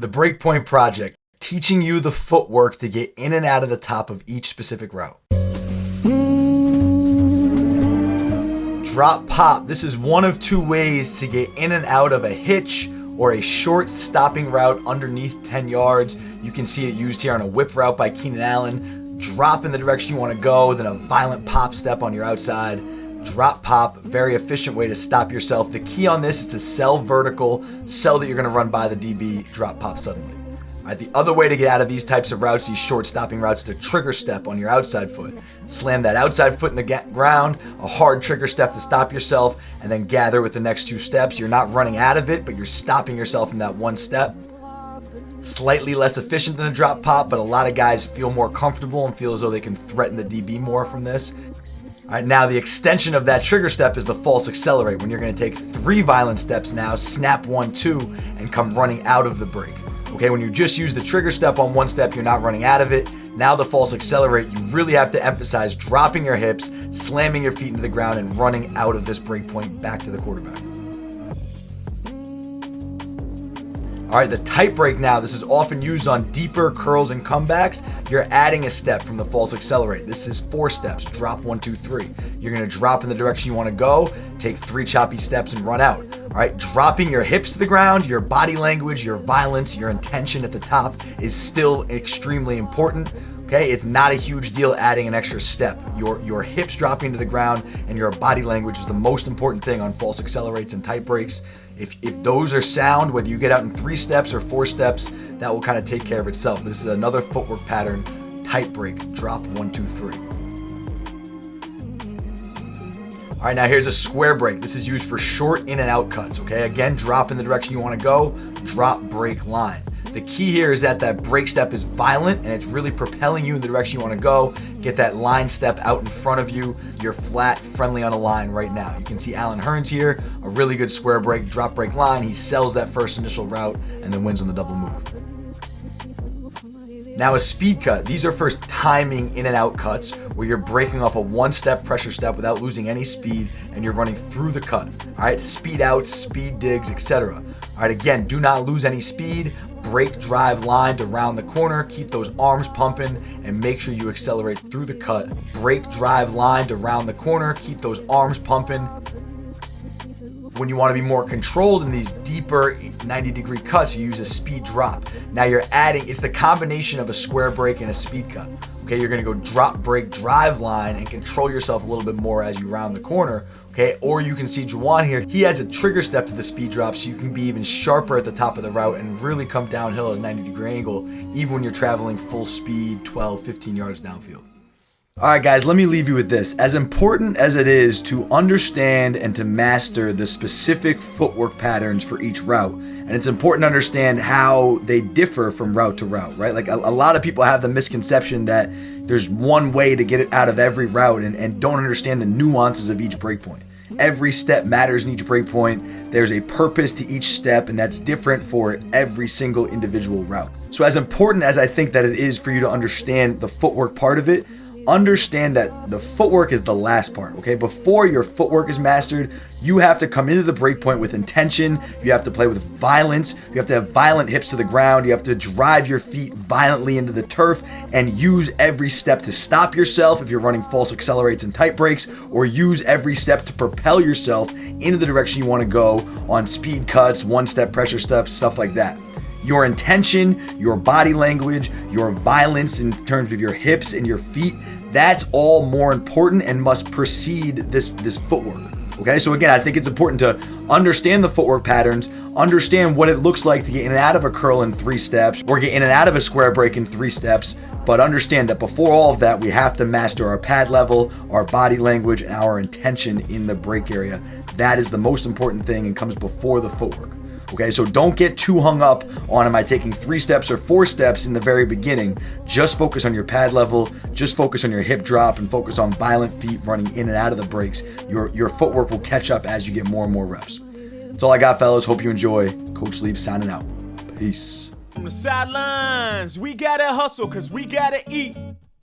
The Breakpoint Project, teaching you the footwork to get in and out of the top of each specific route. Drop pop. This is one of two ways to get in and out of a hitch or a short stopping route underneath 10 yards. You can see it used here on a whip route by Keenan Allen. Drop in the direction you want to go, then a violent pop step on your outside. Drop pop, very efficient way to stop yourself. The key on this is to sell vertical, sell that you're going to run by the DB, drop pop suddenly. All right, the other way to get out of these types of routes, these short stopping routes, is to trigger step on your outside foot. Slam that outside foot in the ground, a hard trigger step to stop yourself, and then gather with the next two steps. You're not running out of it, but you're stopping yourself in that one step. Slightly less efficient than a drop pop, but a lot of guys feel more comfortable and feel as though they can threaten the DB more from this. All right, now the extension of that trigger step is the false accelerate, when you're going to take 3 violent steps now, snap 1, 2, and come running out of the break. Okay, when you just use the trigger step on one step, you're not running out of it. Now the false accelerate, you really have to emphasize dropping your hips, slamming your feet into the ground, and running out of this break point back to the quarterback. All right, the tight break now, this is often used on deeper curls and comebacks. You're adding a step from the false accelerate. This is 4 steps, drop 1, 2, 3. You're gonna drop in the direction you wanna go, take 3 choppy steps and run out. All right, dropping your hips to the ground, your body language, your violence, your intention at the top is still extremely important. Okay, it's not a huge deal adding an extra step. Your hips dropping to the ground and your body language is the most important thing on false accelerates and tight breaks. If those are sound, whether you get out in 3 steps or 4 steps, that will kind of take care of itself. This is another footwork pattern, tight break, drop 1, 2, 3. All right, now here's a square break. This is used for short in and out cuts, okay? Again, drop in the direction you want to go, drop, break, line. The key here is that break step is violent and it's really propelling you in the direction you want to go. Get that line step out in front of you. You're flat, friendly on a line right now. You can see Alan Hearns here, a really good square break, drop, break, line. He sells that first initial route and then wins on the double move. Now a speed cut. These are first timing in and out cuts where you're breaking off a 1-step pressure step without losing any speed and you're running through the cut. All right, speed outs, speed digs, etc. All right, again, do not lose any speed. Break, drive, line to round the corner. Keep those arms pumping and make sure you accelerate through the cut. Break, drive, line to round the corner. Keep those arms pumping. When you want to be more controlled in these deeper 90-degree cuts, you use a speed drop. Now you're adding, it's the combination of a square break and a speed cut. Okay, you're going to go drop, break, drive line and control yourself a little bit more as you round the corner. Okay, or you can see Juwan here, he adds a trigger step to the speed drop so you can be even sharper at the top of the route and really come downhill at a 90-degree angle, even when you're traveling full speed, 12, 15 yards downfield. All right, guys, let me leave you with this. As important as it is to understand and to master the specific footwork patterns for each route, and it's important to understand how they differ from route to route, right? Like a lot of people have the misconception that there's one way to get it out of every route and don't understand the nuances of each breakpoint. Every step matters in each breakpoint. There's a purpose to each step, and that's different for every single individual route. So as important as I think that it is for you to understand the footwork part of it, understand that the footwork is the last part, okay? Before your footwork is mastered, you have to come into the breakpoint with intention. You have to play with violence. You have to have violent hips to the ground. You have to drive your feet violently into the turf and use every step to stop yourself if you're running false accelerates and tight breaks, or use every step to propel yourself into the direction you want to go on speed cuts, 1-step pressure steps, stuff like that. Your intention, your body language, your violence in terms of your hips and your feet, that's all more important and must precede this footwork. Okay, so again, I think it's important to understand the footwork patterns, understand what it looks like to get in and out of a curl in 3 steps, or get in and out of a square break in 3 steps, but understand that before all of that, we have to master our pad level, our body language, and our intention in the break area. That is the most important thing and comes before the footwork. Okay, so don't get too hung up on, am I taking 3 steps or 4 steps in the very beginning? Just focus on your pad level, just focus on your hip drop, and focus on violent feet running in and out of the breaks. Your footwork will catch up as you get more and more reps. That's all I got, fellas. Hope you enjoy. Coach Sleep signing out. Peace. From the sidelines, we gotta hustle 'cause we gotta eat.